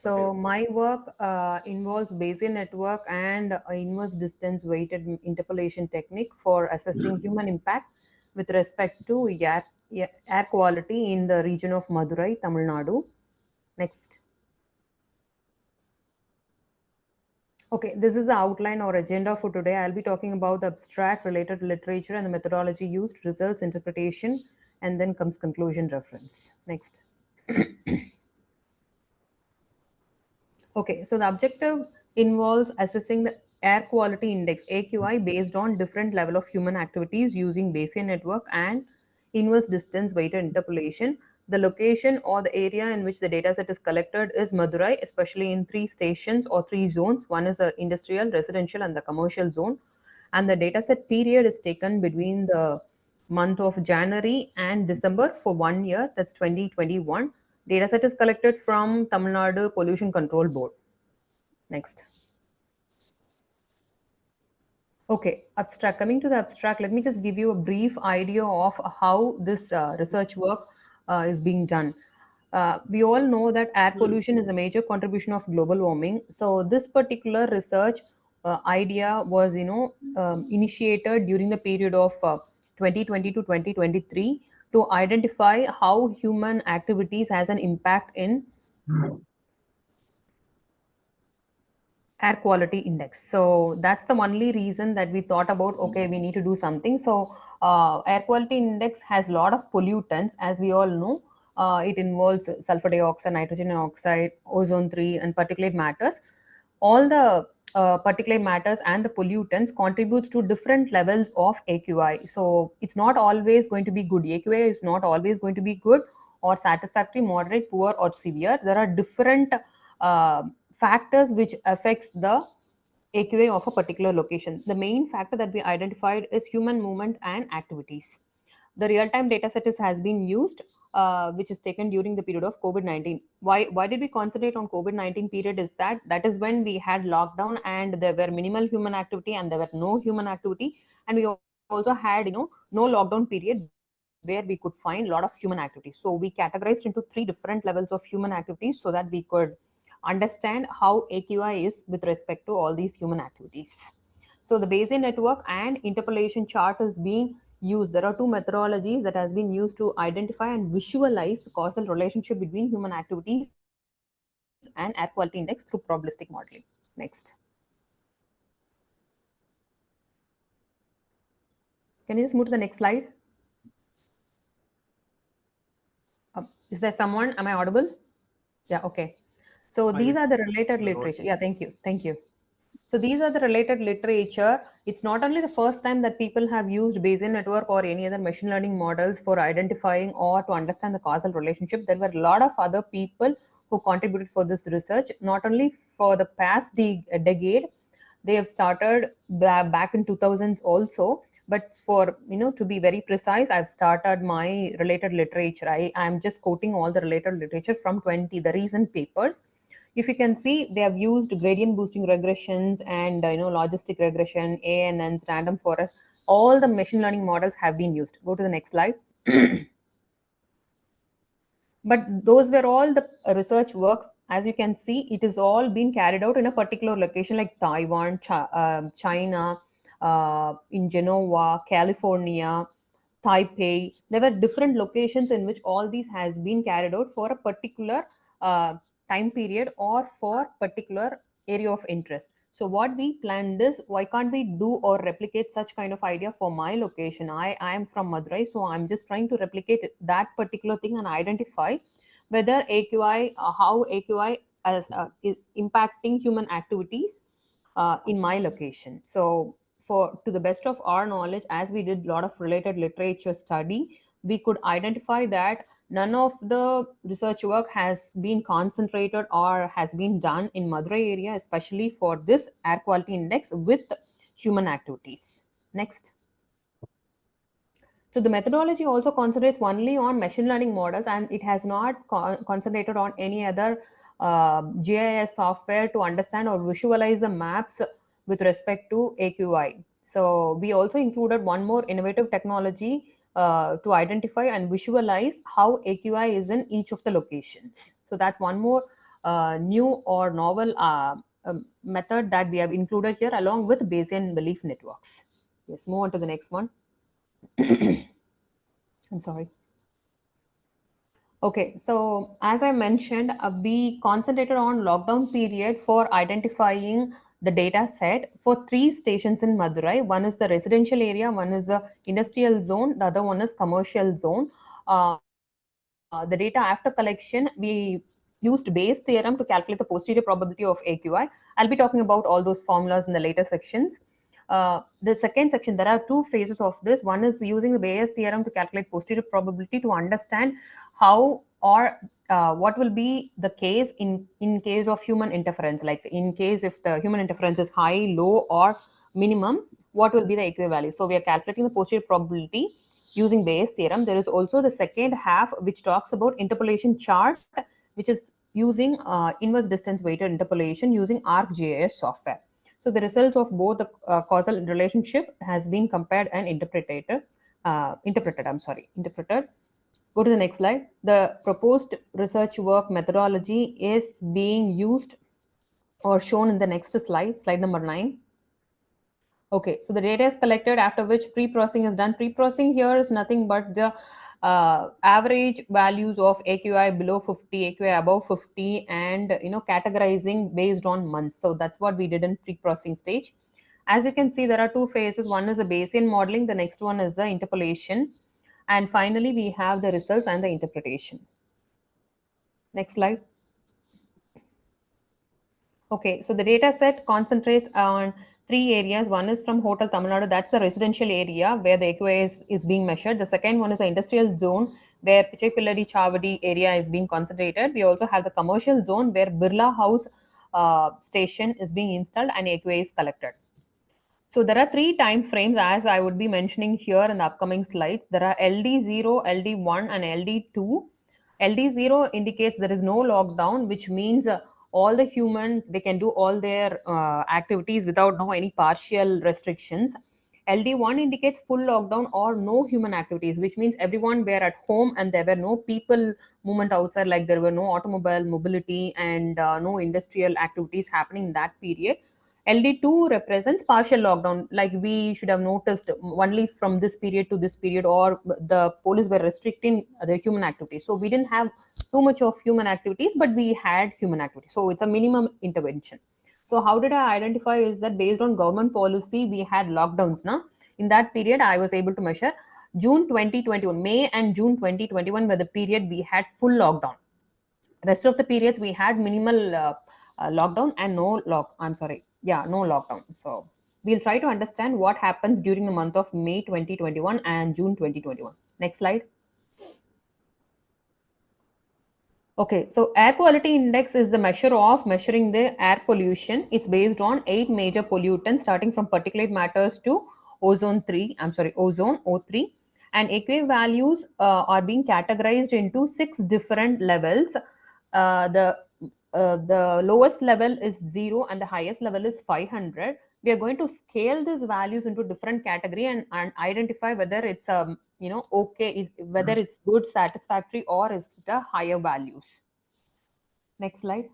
So my work involves Bayesian network and inverse distance weighted interpolation technique for assessing human impact with respect to air quality in the region of Madurai, Tamil Nadu. Next. Okay, this is the outline or agenda for today. I'll be talking about the abstract related literature and the methodology used, results, interpretation, and then comes conclusion reference. Next. Okay, so the objective involves assessing the air quality index AQI based on different level of human activities using Bayesian network and inverse distance weighted interpolation. The location or the area in which the dataset is collected is Madurai, especially in three stations or three zones. One is the industrial, residential, and the commercial zone. And the dataset period is taken between the month of January and December for 1 year, that's 2021. Dataset is collected from Tamil Nadu Pollution Control Board. Next. Okay, abstract. Coming to the abstract, let me just give you a brief idea of how this research work is being done. We all know that air pollution is a major contribution of global warming. So this particular research idea was, initiated during the period of 2020 to 2023 to identify how human activities has an impact in air quality index. So that's the only reason that we thought about, okay, we need to do something. So air quality index has a lot of pollutants, as we all know. It involves sulfur dioxide, nitrogen oxide, ozone 3, and particulate matters. All the particulate matters and the pollutants contributes to different levels of AQI. So it's not always going to be good. AQI is not always going to be good or satisfactory, moderate, poor, or severe. There are different factors which affects the AQI of a particular location. The main factor that we identified is human movement and activities. The real-time data set has been used, which is taken during the period of COVID-19. Why did we concentrate on COVID-19 period? Is that is when we had lockdown and there were minimal human activity and there were no human activity, and we also had no lockdown period where we could find a lot of human activities. So we categorized into three different levels of human activities so that we could understand how AQI is with respect to all these human activities. So the Bayesian network and interpolation chart is being used. There are two methodologies that has been used to identify and visualize the causal relationship between human activities and air quality index through probabilistic modeling. Next. Can you just move to the next slide? Is there someone? Am I audible? Yeah, okay. So these are the related literature. Yeah, thank you. Thank you. So these are the related literature. It's not only the first time that people have used Bayesian network or any other machine learning models for identifying or to understand the causal relationship. There were a lot of other people who contributed for this research, not only for the past decade. They have started back in 2000s also. But for, to be very precise, I've started my related literature. I'm just quoting all the related literature from the recent papers. If you can see, they have used gradient boosting regressions and logistic regression, ANNs, random forest. All the machine learning models have been used. Go to the next slide. But those were all the research works. As you can see, it is all being carried out in a particular location like Taiwan, China, in Genova, California, Taipei. There were different locations in which all these has been carried out for a particular time period or for particular area of interest. So what we planned is, why can't we do or replicate such kind of idea for my location? I am from Madurai, so I'm just trying to replicate that particular thing and identify whether AQI, how AQI is impacting human activities in my location. So to the best of our knowledge, as we did a lot of related literature study, we could identify that none of the research work has been concentrated or has been done in Madurai area, especially for this air quality index with human activities. Next. So the methodology also concentrates only on machine learning models, and it has not concentrated on any other GIS software to understand or visualize the maps with respect to AQI. So we also included one more innovative technology to identify and visualize how AQI is in each of the locations. So that's one more new or novel method that we have included here along with Bayesian belief networks. Yes, move on to the next one. I'm sorry. Okay, so as I mentioned, we concentrated on lockdown period for identifying the data set for three stations in Madurai. One is the residential area, one is the industrial zone, the other one is commercial zone. The data after collection, we used Bayes theorem to calculate the posterior probability of AQI. I'll be talking about all those formulas in the later sections. The second section, there are two phases of this. One is using the Bayes theorem to calculate posterior probability to understand how or what will be the case in case of human interference. Like in case if the human interference is high, low, or minimum, what will be the AQI value? So we are calculating the posterior probability using Bayes theorem. There is also the second half which talks about interpolation chart, which is using inverse distance weighted interpolation using ArcGIS software. So the results of both the causal relationship has been compared and interpreted. Go to the next slide. The proposed research work methodology is being used or shown in the next slide, slide number 9. Okay, so the data is collected, after which pre-processing is done. Pre-processing here is nothing but the average values of AQI below 50, AQI above 50, and categorizing based on months. So that's what we did in pre-processing stage. As you can see, there are two phases. One is the Bayesian modeling, the next one is the interpolation, and finally we have the results and the interpretation. Next slide. Okay, so the data set concentrates on three areas. One is from Hotel Tamil Nadu, that's the residential area where the AQI is being measured. The second one is the industrial zone where particularly Chavadi area is being concentrated. We also have the commercial zone where Birla House station is being installed and AQI is collected. So there are three time frames as I would be mentioning here in the upcoming slides. There are LD0, LD1 and LD2. LD0 indicates there is no lockdown, which means all the human, they can do all their activities without no any partial restrictions. LD1 indicates full lockdown or no human activities, which means everyone were at home and there were no people movement outside, like there were no automobile mobility and no industrial activities happening in that period. LD2 represents partial lockdown, like we should have noticed only from this period to this period, or the police were restricting the human activities. So we didn't have too much of human activities, but we had human activities. So it's a minimum intervention. So how did I identify is that based on government policy, we had lockdowns. Now, in that period, I was able to measure June 2021, May and June 2021 were the period we had full lockdown. Rest of the periods we had minimal lockdown and no lockdown. So we'll try to understand what happens during the month of May 2021 and June 2021. Next slide. Okay, so air quality index is the measure of measuring the air pollution. It's based on 8 major pollutants starting from particulate matters to ozone O3, and AQI values are being categorized into 6 different levels. The lowest level is 0 and the highest level is 500. We are going to scale these values into different category and identify whether it's okay, whether it's good, satisfactory, or is it a higher values. Next slide.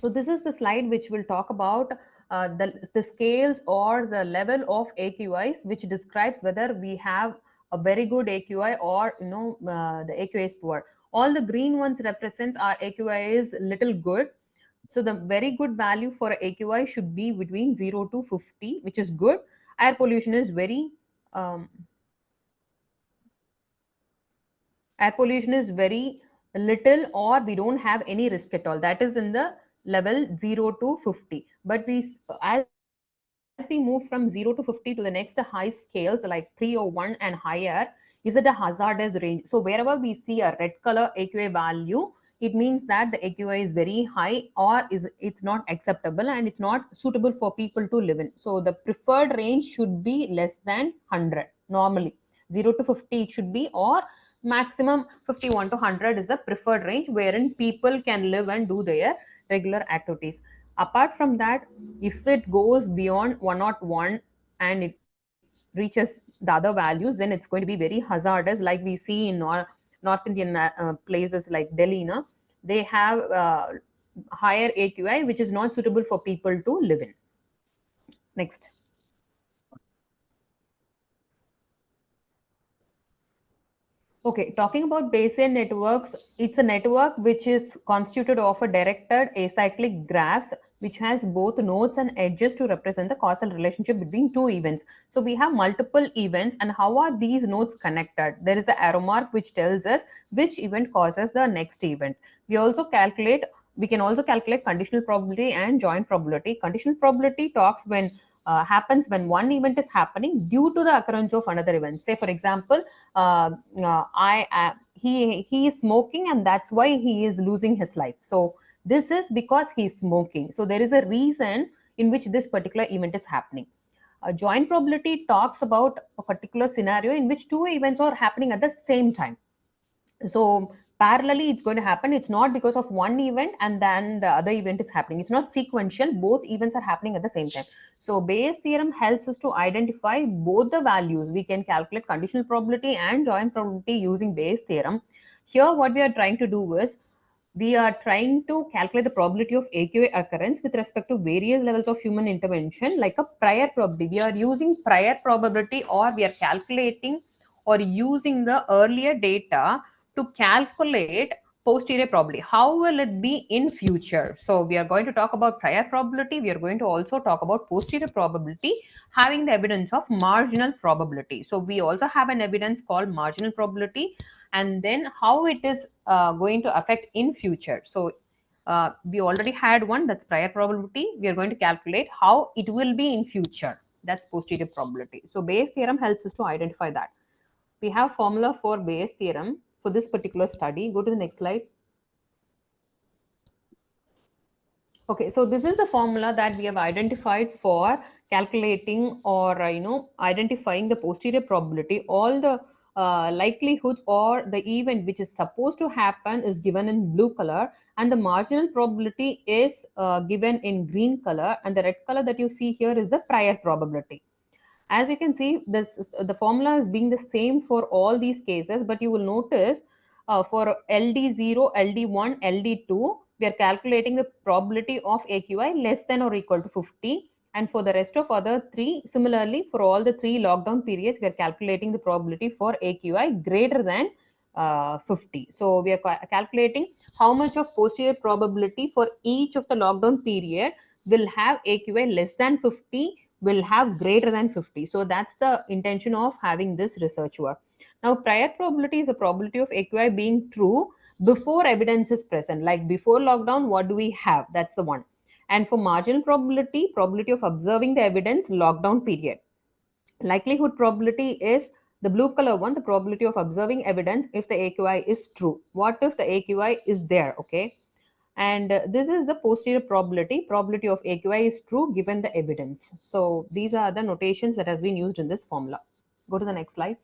So this is the slide which will talk about the scales or the level of AQIs, which describes whether we have a very good AQI or the AQI is poor. All the green ones represents our AQI is little good. So the very good value for AQI should be between 0 to 50, which is good. Air pollution is very little, or we don't have any risk at all. That is in the level 0 to 50. But as we move from 0 to 50 to the next high scales like 301 and higher, is it a hazardous range? So wherever we see a red color AQI value, it means that the AQI is very high, or it's not acceptable and it's not suitable for people to live in. So the preferred range should be less than 100 normally. 0 to 50 it should be, or maximum 51 to 100 is the preferred range wherein people can live and do their regular activities. Apart from that, if it goes beyond 101 and it reaches the other values, then it's going to be very hazardous, like we see in North Indian places like Delhi. they have higher AQI, which is not suitable for people to live in. Next. Okay, talking about Bayesian networks, it's a network which is constituted of a directed acyclic graphs which has both nodes and edges to represent the causal relationship between two events. So we have multiple events, and how are these nodes connected? There is an arrow mark which tells us which event causes the next event. We can also calculate conditional probability and joint probability. Conditional probability talks when happens when one event is happening due to the occurrence of another event. Say, for example, he is smoking, and that's why he is losing his life. So this is because he's smoking. So there is a reason in which this particular event is happening. Joint probability talks about a particular scenario in which two events are happening at the same time. So parallelly it's going to happen. It's not because of one event and then the other event is happening. It's not sequential. Both events are happening at the same time. So Bayes theorem helps us to identify both the values. We can calculate conditional probability and joint probability using Bayes theorem. Here what we are trying to do is we are trying to calculate the probability of AQA occurrence with respect to various levels of human intervention, like a prior probability. We are using prior probability, or we are calculating or using the earlier data to calculate posterior probability. How will it be in future? So we are going to talk about prior probability. We are going to also talk about posterior probability, having the evidence of marginal probability. So we also have an evidence called marginal probability, and then how it is going to affect in future. So we already had one, that's prior probability. We are going to calculate how it will be in future, that's posterior probability. So Bayes theorem helps us to identify that. We have formula for Bayes theorem for this particular study. Go to the next slide. Okay, so this is the formula that we have identified for calculating or identifying the posterior probability. All the likelihoods or the event which is supposed to happen is given in blue color, and the marginal probability is given in green color, and the red color that you see here is the prior probability. As you can see, the formula is being the same for all these cases, but you will notice for LD0, LD1, LD2, we are calculating the probability of AQI less than or equal to 50. And for the rest of other three, similarly, for all the three lockdown periods, we are calculating the probability for AQI greater than 50. So we are calculating how much of posterior probability for each of the lockdown period will have AQI less than 50, will have greater than 50. So that's the intention of having this research work. Now, prior probability is a probability of AQI being true before evidence is present. Like before lockdown, what do we have? That's the one. And for marginal probability, probability of observing the evidence, lockdown period. Likelihood probability is the blue color one, the probability of observing evidence if the AQI is true. What if the AQI is there? Okay. And this is the posterior probability of AQI is true given the evidence. So these are the notations that has been used in this formula. Go to the next slide.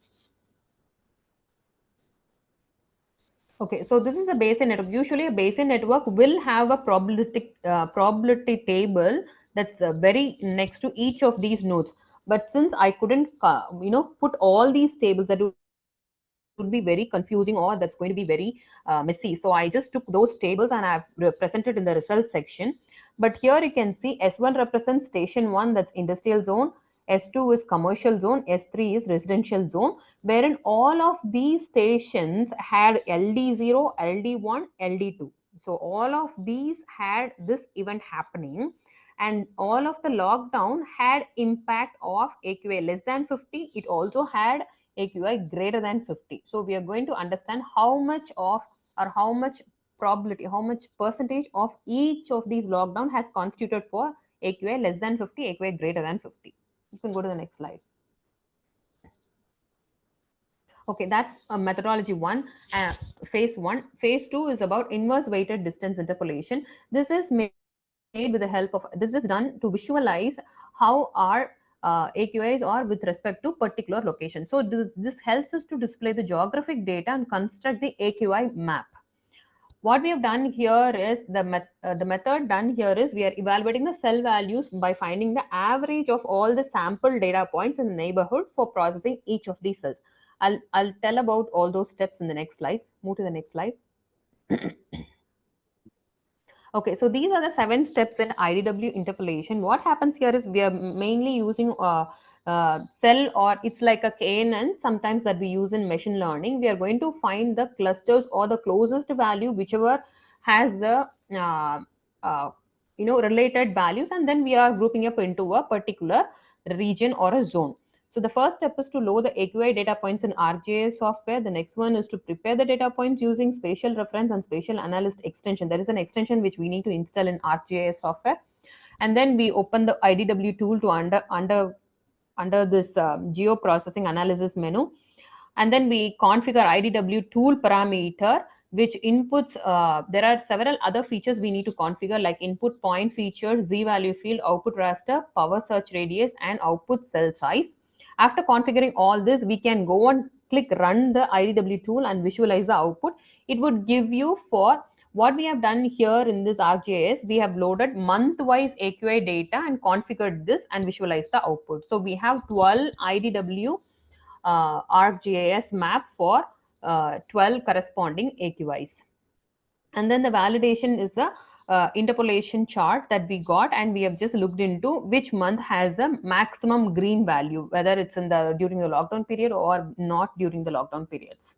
Okay, so this is a Bayesian network. Usually a Bayesian network will have a probability table that's very next to each of these nodes. But since I couldn't, put all these tables, that would be very confusing, or that's going to be very messy. So I just took those tables and I've presented in the results section. But here you can see S1 represents station 1, that's industrial zone. S2 is commercial zone. S3 is residential zone, wherein all of these stations had LD0, LD1, LD2. So all of these had this event happening, and all of the lockdown had impact of AQI less than 50. It also had AQI greater than 50. So we are going to understand how much of, or how much probability, how much percentage of each of these lockdown has constituted for AQI less than 50, AQI greater than 50. You can go to the next slide. Okay, that's methodology one, phase one. Phase two is about inverse weighted distance interpolation. This is made with the help of, this is done to visualize how our AQIs are with respect to particular location. So this helps us to display the geographic data and construct the AQI map. What we have done here is the method done here is we are evaluating the cell values by finding the average of all the sample data points in the neighborhood for processing each of these cells. I'll tell about all those steps in the next slides. Move to the next slide. Okay, so these are the 7 steps in IDW interpolation. What happens here is we are mainly using cell, or it's like a KNN sometimes that we use in machine learning. We are going to find the clusters or the closest value, whichever has the uh, related values, and then we are grouping up into a particular region or a zone. So the first step is to load the AQI data points in ArcGIS software. The next one is to prepare the data points using spatial reference and spatial analyst extension. There is an extension which we need to install in ArcGIS software. And then we open the IDW tool to under this geo processing analysis menu. And then we configure IDW tool parameter, which inputs, there are several other features we need to configure, like input point feature, z value field, output raster, power search radius, and output cell size. After configuring all this, we can go and click run the IDW tool and visualize the output. It would give you, for what we have done here in this ArcGIS, we have loaded month-wise AQI data and configured this and visualized the output. So we have 12 IDW ArcGIS map for 12 corresponding AQIs. And then the validation is the interpolation chart that we got, and we have just looked into which month has the maximum green value, whether it's in the during the lockdown period or not during the lockdown periods.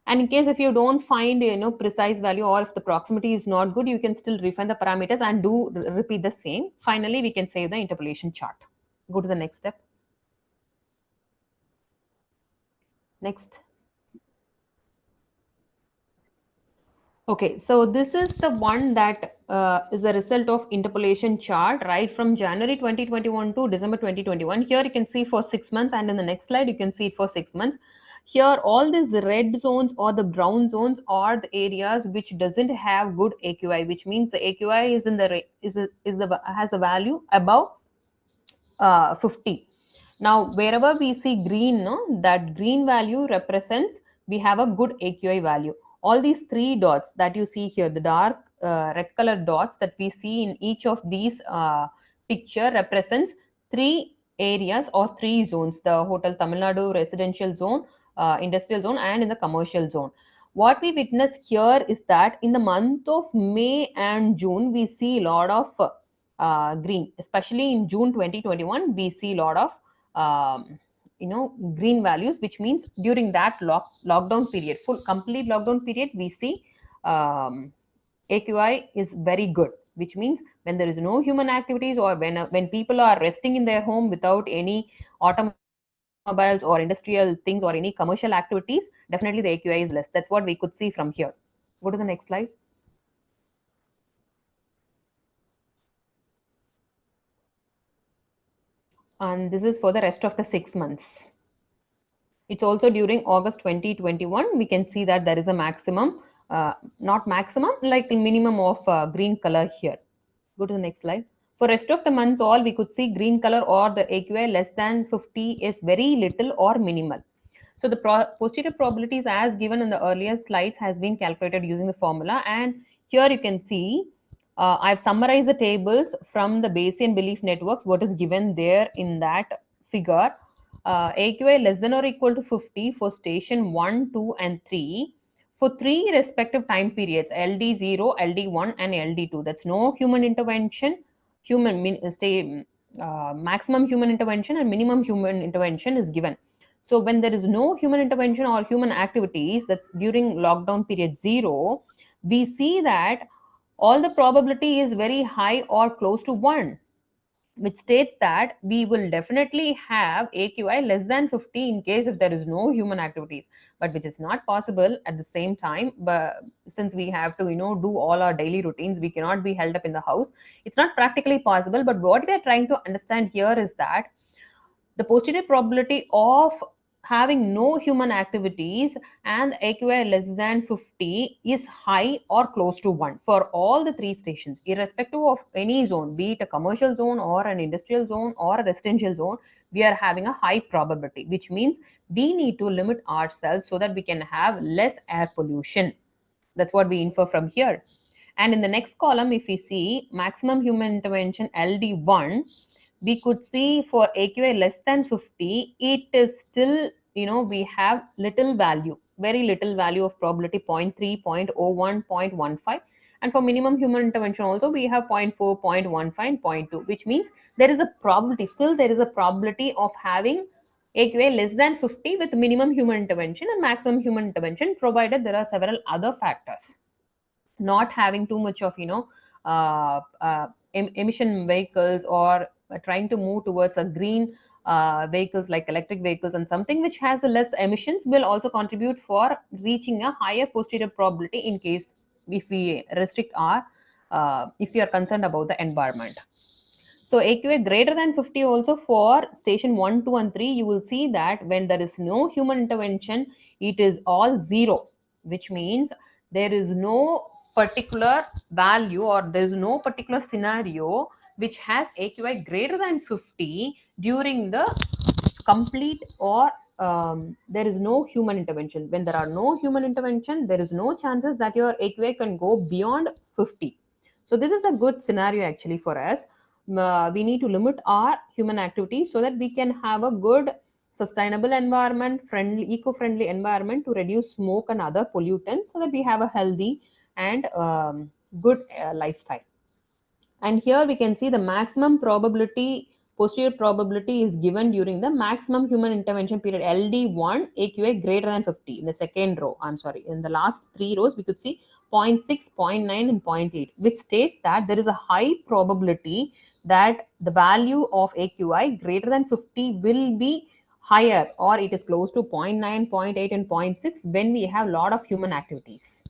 And in case if you don't find precise value, or if the proximity is not good, you can still refine the parameters and do repeat the same. Finally, we can save the interpolation chart. Go to the next step. Next. Okay, so this is the one that is the result of interpolation chart right from January 2021 to December 2021. Here you can see for 6 months, and in the next slide you can see it for 6 months. Here all these red zones or the brown zones are the areas which doesn't have good AQI, which means the AQI is in the has a value above 50. Now, wherever we see green, no, that green value represents we have a good AQI value. All these 3 dots that you see here, the dark red color dots that we see in each of these picture represents 3 areas or 3 zones: the Hotel Tamil Nadu residential zone, industrial zone, and in the commercial zone. What we witness here is that in the month of May and June, we see a lot of green, especially in June 2021. We see a lot of green values, which means during that lockdown period, full complete lockdown period, we see AQI is very good, which means when there is no human activities, or when people are resting in their home without any automobiles or industrial things or any commercial activities, definitely the AQI is less. That's what we could see from here. Go to the next slide. And this is for the rest of the 6 months. It's also during August 2021. We can see that there is a maximum, not maximum, like minimum of green color here. Go to the next slide. For rest of the months, all we could see green color, or the AQI less than 50 is very little or minimal. So the posterior probabilities as given in the earlier slides has been calculated using the formula. And here you can see I've summarized the tables from the Bayesian belief networks, what is given there in that figure. AQI less than or equal to 50 for station 1, 2, and 3 for 3 respective time periods: LD0, LD1, and LD2. That's no human intervention, maximum human intervention and minimum human intervention is given. So when there is no human intervention or human activities, that's during lockdown period 0, we see that all the probability is very high or close to 1, which states that we will definitely have AQI less than 50 in case if there is no human activities, but which is not possible at the same time. But since we have to do all our daily routines, we cannot be held up in the house. It's not practically possible. But what we are trying to understand here is that the posterior probability of having no human activities and AQI less than 50 is high or close to 1 for all the 3 stations, irrespective of any zone, be it a commercial zone or an industrial zone or a residential zone. We are having a high probability, which means we need to limit ourselves so that we can have less air pollution. That's what we infer from here. And in the next column, if we see maximum human intervention LD1, we could see for AQI less than 50, it is still, we have little value, very little value of probability 0.3, 0.01, 0.15. And for minimum human intervention also, we have 0.4, 0.15, 0.2, which means there is a probability, still there is a probability of having AQI less than 50 with minimum human intervention and maximum human intervention, provided there are several other factors. Not having too much of, emission vehicles, or trying to move towards a green vehicles like electric vehicles, and something which has less emissions will also contribute for reaching a higher posterior probability in case if we restrict our if we are concerned about the environment. So AQA greater than 50 also for station 1, 2 and 3, you will see that when there is no human intervention, it is all zero, which means there is no particular value or there is no particular scenario which has AQI greater than 50 during the complete, or there is no human intervention. When there are no human intervention, there is no chances that your AQI can go beyond 50. So this is a good scenario actually for us. We need to limit our human activities so that we can have a good sustainable environment, friendly, eco-friendly environment to reduce smoke and other pollutants, so that we have a healthy and good lifestyle. And here we can see the maximum probability, posterior probability is given during the maximum human intervention period, LD1, AQI greater than 50. In the second row, I'm sorry, in the last three rows, we could see 0.6, 0.9 and 0.8, which states that there is a high probability that the value of AQI greater than 50 will be higher, or it is close to 0.9, 0.8 and 0.6 when we have a lot of human activities.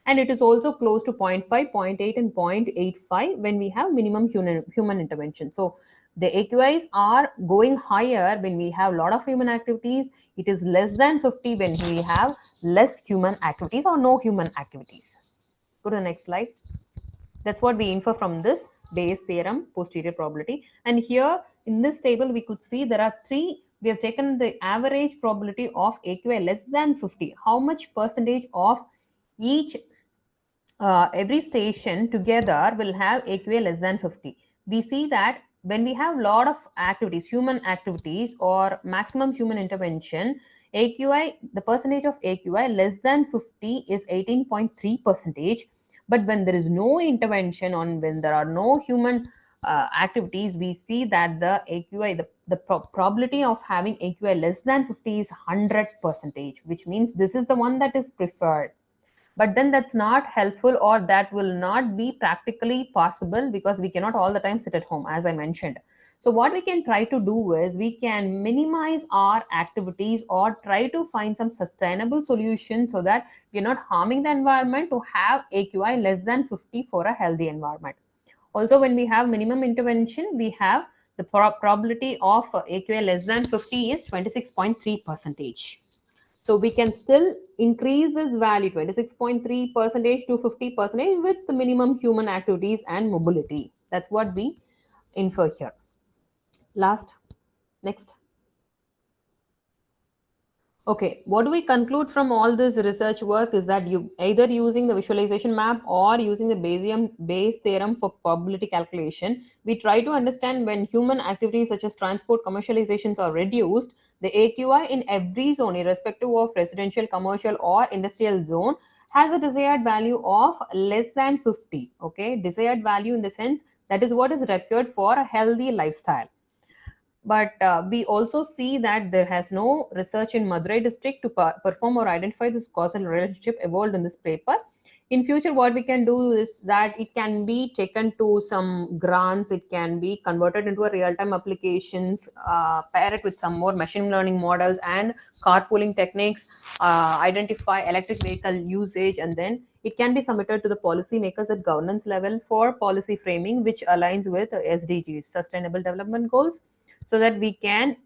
And it is also close to 0.5, 0.8 and 0.85 when we have minimum human intervention. So the AQIs are going higher when we have a lot of human activities. It is less than 50 when we have less human activities or no human activities. Go to the next slide. That's what we infer from this Bayes theorem, posterior probability. And here in this table, we could see there are three. We have taken the average probability of AQI less than 50. How much percentage of each every station together will have AQA less than 50. We see that when we have a lot of activities, human activities or maximum human intervention, AQI, the percentage of AQI less than 50 is 18.3 percentage. But when there is no intervention, on when there are no human activities, we see that the AQI, the probability of having AQI less than 50 is 100 percentage, which means this is the one that is preferred. But then that's not helpful, or that will not be practically possible, because we cannot all the time sit at home, as I mentioned. So what we can try to do is we can minimize our activities or try to find some sustainable solution so that we're not harming the environment to have AQI less than 50 for a healthy environment. Also, when we have minimum intervention, we have the probability of AQI less than 50 is 26.3 percentage. So we can still increase this value 26.3 percentage to 50 percentage with the minimum human activities and mobility. That's what we infer here. Last, next. Okay, what do we conclude from all this research work is that you either using the visualization map or using the Bayes theorem for probability calculation, we try to understand when human activities such as transport commercializations are reduced, the AQI in every zone, irrespective of residential, commercial or industrial zone, has a desired value of less than 50. Okay, desired value in the sense that is what is required for a healthy lifestyle. But we also see that there has no research in Madurai district to perform or identify this causal relationship evolved in this paper. In future, what we can do is that it can be taken to some grants, it can be converted into a real-time applications, pair it with some more machine learning models and carpooling techniques, identify electric vehicle usage, and then it can be submitted to the policymakers at governance level for policy framing, which aligns with SDGs, Sustainable Development Goals, so that we can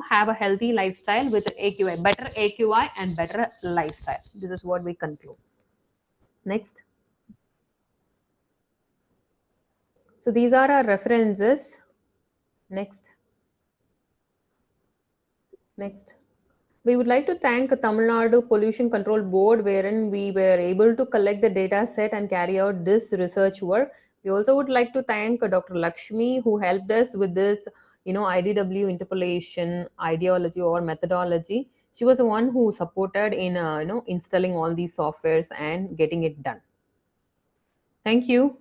have a healthy lifestyle with AQI, better AQI and better lifestyle. This is what we conclude. Next. So these are our references. Next. We would like to thank Tamil Nadu Pollution Control Board, wherein we were able to collect the data set and carry out this research work. We also would like to thank Dr. Lakshmi, who helped us with this, IDW interpolation ideology or methodology. She was the one who supported in, installing all these softwares and getting it done. Thank you.